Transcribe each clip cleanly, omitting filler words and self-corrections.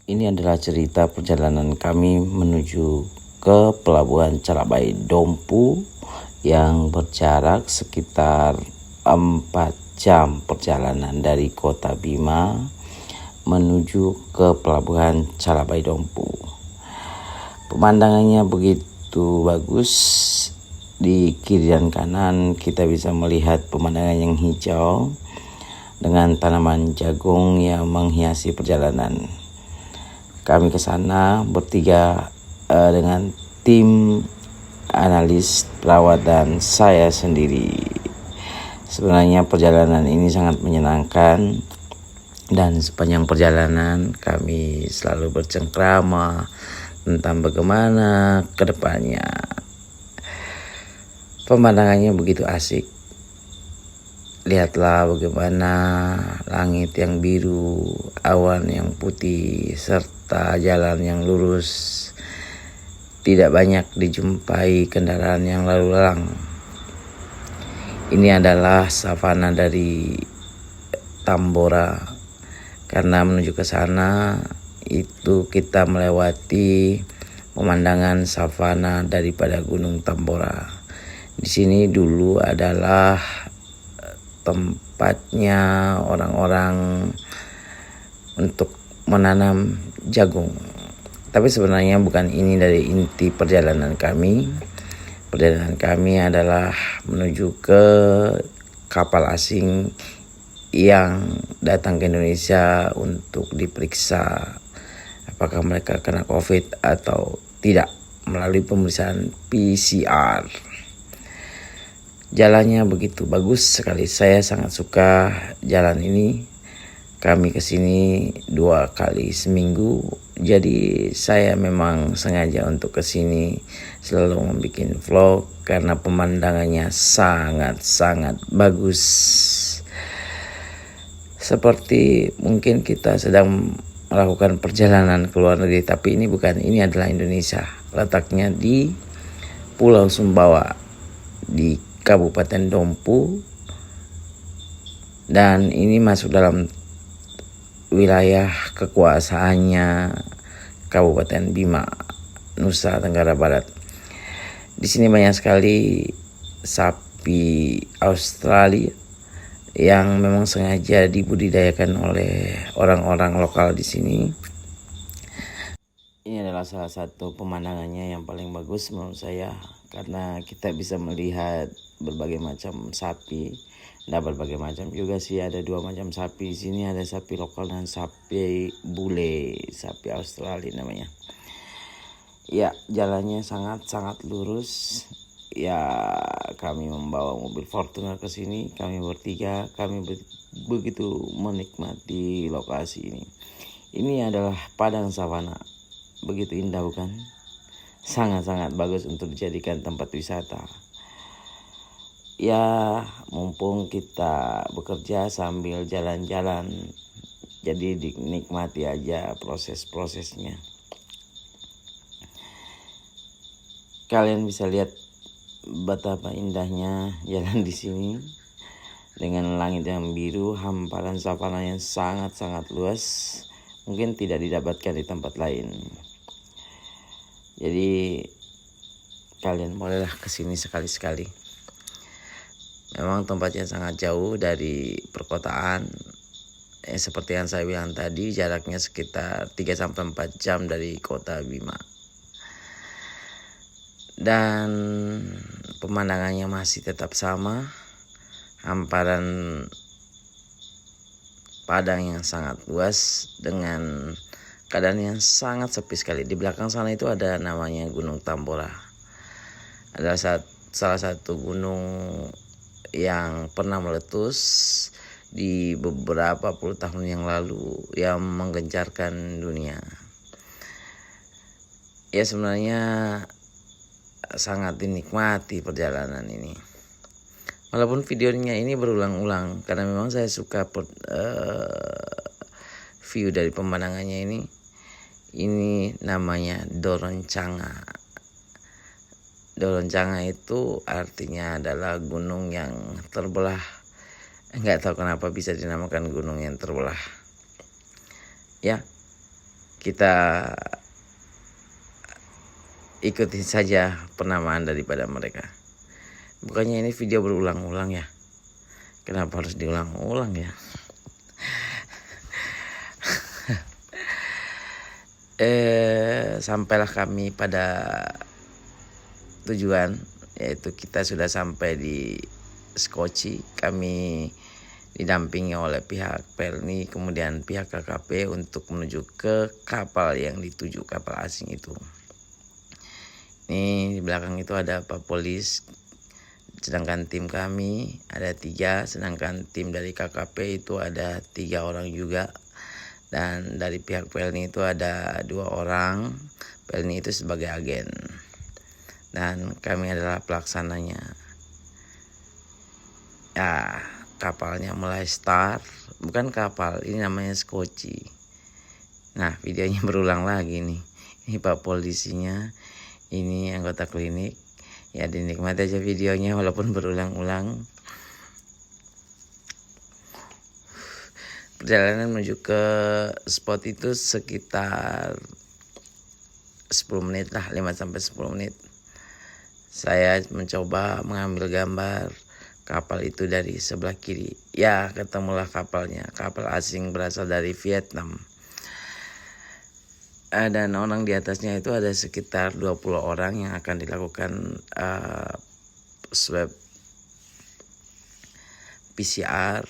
Ini adalah cerita perjalanan kami menuju ke Pelabuhan Calabai Dompu yang berjarak sekitar 4 jam perjalanan dari kota Bima menuju ke Pelabuhan Calabai Dompu. Pemandangannya begitu bagus. Di kiri dan kanan kita bisa melihat pemandangan yang hijau dengan tanaman jagung yang menghiasi perjalanan. Kami ke sana bertiga dengan tim analis, perawat, dan saya sendiri. Sebenarnya perjalanan ini sangat menyenangkan dan sepanjang perjalanan kami selalu bercengkrama tentang bagaimana ke depannya. Pemandangannya begitu asik. Lihatlah bagaimana langit yang biru, awan yang putih, serta jalan yang lurus. Tidak banyak dijumpai kendaraan yang lalu lalang. Ini adalah savana dari Tambora. Karena menuju ke sana itu kita melewati pemandangan savana daripada Gunung Tambora. Di sini dulu adalah tempatnya orang-orang untuk menanam jagung. Tapi sebenarnya bukan ini dari inti perjalanan kami. Perjalanan kami adalah menuju ke kapal asing yang datang ke Indonesia untuk diperiksa apakah mereka kena COVID atau tidak melalui pemeriksaan PCR. Jalannya begitu bagus sekali. Saya sangat suka jalan ini. Kami kesini 2 kali seminggu. Jadi saya memang sengaja untuk kesini selalu membuat vlog karena pemandangannya sangat-sangat bagus. Seperti mungkin kita sedang melakukan perjalanan ke luar negeri, tapi ini bukan. Ini adalah Indonesia. Letaknya di Pulau Sumbawa di Kabupaten Dompu, dan ini masuk dalam wilayah kekuasaannya Kabupaten Bima, Nusa Tenggara Barat. Di sini banyak sekali sapi Australia yang memang sengaja dibudidayakan oleh orang-orang lokal di sini. Ini adalah salah satu pemandangannya yang paling bagus menurut saya, karena kita bisa melihat berbagai macam sapi. Nah, berbagai macam juga sih, ada 2 macam sapi di sini, ada sapi lokal dan sapi bule, sapi Australia namanya. Ya, jalannya sangat-sangat lurus. Ya, kami membawa mobil Fortuner ke sini, kami bertiga, begitu menikmati lokasi ini. Ini adalah padang savana. Begitu indah bukan? Sangat-sangat bagus untuk dijadikan tempat wisata. Ya, mumpung kita bekerja sambil jalan-jalan, jadi dinikmati aja proses-prosesnya. Kalian bisa lihat betapa indahnya jalan di sini dengan langit yang biru, hamparan savana yang sangat-sangat luas, mungkin tidak didapatkan di tempat lain. Jadi kalian bolehlah kesini sekali-sekali. Memang tempatnya sangat jauh dari perkotaan. Seperti yang saya bilang tadi, jaraknya sekitar 3-4 jam dari kota Bima. Dan pemandangannya masih tetap sama. Hamparan padang yang sangat luas dengan keadaan yang sangat sepi sekali. Di belakang sana itu ada namanya Gunung Tambora. Adalah salah satu gunung yang pernah meletus di beberapa puluh tahun yang lalu yang menggencarkan dunia. Ya, sebenarnya sangat dinikmati perjalanan ini. Walaupun videonya ini berulang-ulang karena memang saya suka view dari pemandangannya ini. Ini namanya Doroncanga. Doroncanga itu artinya adalah gunung yang terbelah. Enggak tahu kenapa bisa dinamakan gunung yang terbelah. Ya, kita ikuti saja penamaan daripada mereka. Bukannya ini video berulang-ulang ya? Kenapa harus diulang-ulang ya? Sampailah kami pada tujuan, yaitu kita sudah sampai di Skoci. Kami didampingi oleh pihak Pelni, kemudian pihak KKP untuk menuju ke kapal yang dituju, kapal asing itu. Ini di belakang itu ada Pak Polis, sedangkan tim kami ada 3, sedangkan tim dari KKP itu ada 3 orang juga, dan dari pihak Pelni itu ada 2 orang. Pelni itu sebagai agen dan kami adalah pelaksananya. Ya, kapalnya mulai start, bukan kapal, ini namanya Skoci. Nah, videonya berulang lagi nih. Ini Pak Polisinya, ini anggota klinik. Ya, dinikmati aja videonya walaupun berulang-ulang. Perjalanan menuju ke spot itu sekitar 10 menit lah, 5-10 menit. Saya mencoba mengambil gambar kapal itu dari sebelah kiri. Ya, ketemulah kapalnya. Kapal asing berasal dari Vietnam. Dan orang di atasnya itu ada sekitar 20 orang yang akan dilakukan swab PCR,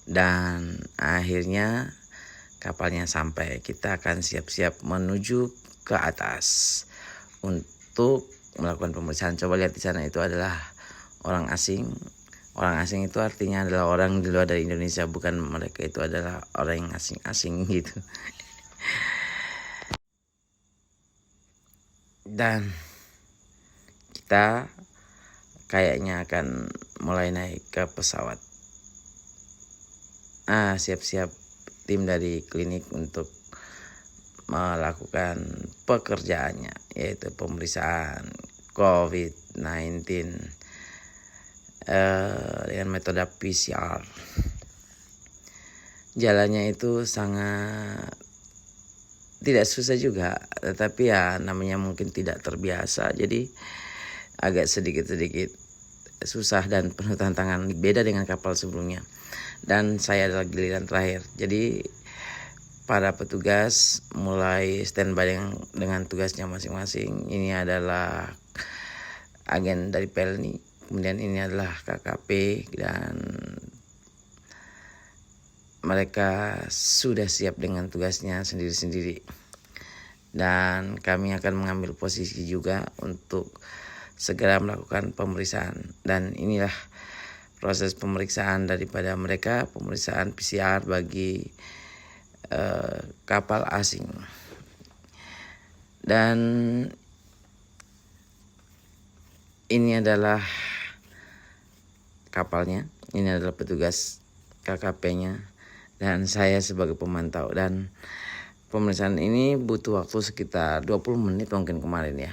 dan akhirnya kapalnya sampai. Kita akan siap-siap menuju ke atas untuk melakukan pemeriksaan. Coba lihat di sana, itu adalah orang asing. Orang asing itu artinya adalah orang di luar dari Indonesia, bukan mereka itu adalah orang yang asing-asing gitu. Dan kita kayaknya akan mulai naik ke pesawat. Siap-siap tim dari klinik untuk melakukan pekerjaannya, yaitu pemeriksaan COVID-19 dengan metode PCR. Jalannya itu sangat tidak susah juga, tetapi ya namanya mungkin tidak terbiasa, jadi agak sedikit-sedikit susah dan penuh tantangan, beda dengan kapal sebelumnya. Dan saya adalah giliran terakhir, jadi para petugas mulai standby dengan tugasnya masing-masing. Ini adalah agen dari Pelni, kemudian ini adalah KKP, dan mereka sudah siap dengan tugasnya sendiri-sendiri. Dan kami akan mengambil posisi juga untuk segera melakukan pemeriksaan. Dan inilah proses pemeriksaan daripada mereka, pemeriksaan PCR bagi kapal asing. Dan ini adalah kapalnya, ini adalah petugas KKP-nya, dan saya sebagai pemantau. Dan pemeriksaan ini butuh waktu sekitar 20 menit mungkin kemarin ya.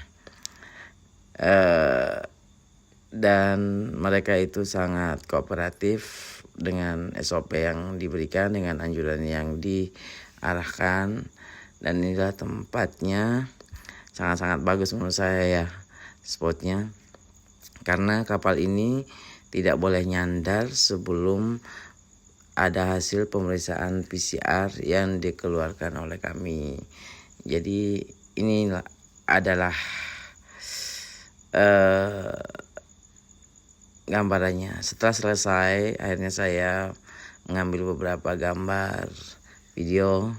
Dan mereka itu sangat kooperatif dengan SOP yang diberikan, dengan anjuran yang diarahkan. Dan inilah tempatnya, sangat-sangat bagus menurut saya ya spotnya, karena kapal ini tidak boleh nyandar sebelum ada hasil pemeriksaan PCR yang dikeluarkan oleh kami. Jadi ini adalah gambarannya. Setelah selesai, akhirnya saya mengambil beberapa gambar video.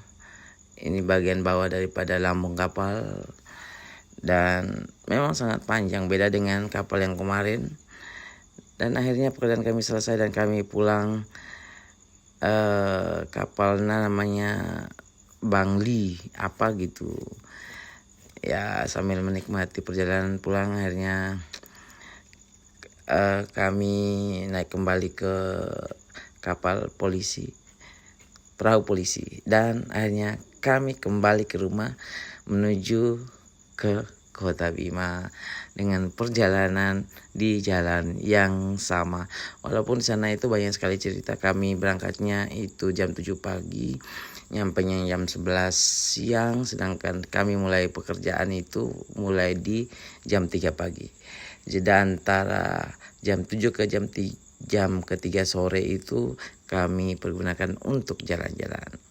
Ini bagian bawah daripada lambung kapal, dan memang sangat panjang, beda dengan kapal yang kemarin. Dan akhirnya pekerjaan kami selesai dan kami pulang. Kapalnya namanya Bangli apa gitu ya. Sambil menikmati perjalanan pulang, akhirnya kami naik kembali ke kapal polisi, perahu polisi, dan akhirnya kami kembali ke rumah menuju ke Kota Bima dengan perjalanan di jalan yang sama. Walaupun di sana itu banyak sekali cerita. Kami berangkatnya itu jam 7 pagi, nyampainya jam 11 siang, sedangkan kami mulai pekerjaan itu mulai di jam 3 pagi. Jeda antara jam 7 ke jam 3 sore itu kami pergunakan untuk jalan-jalan.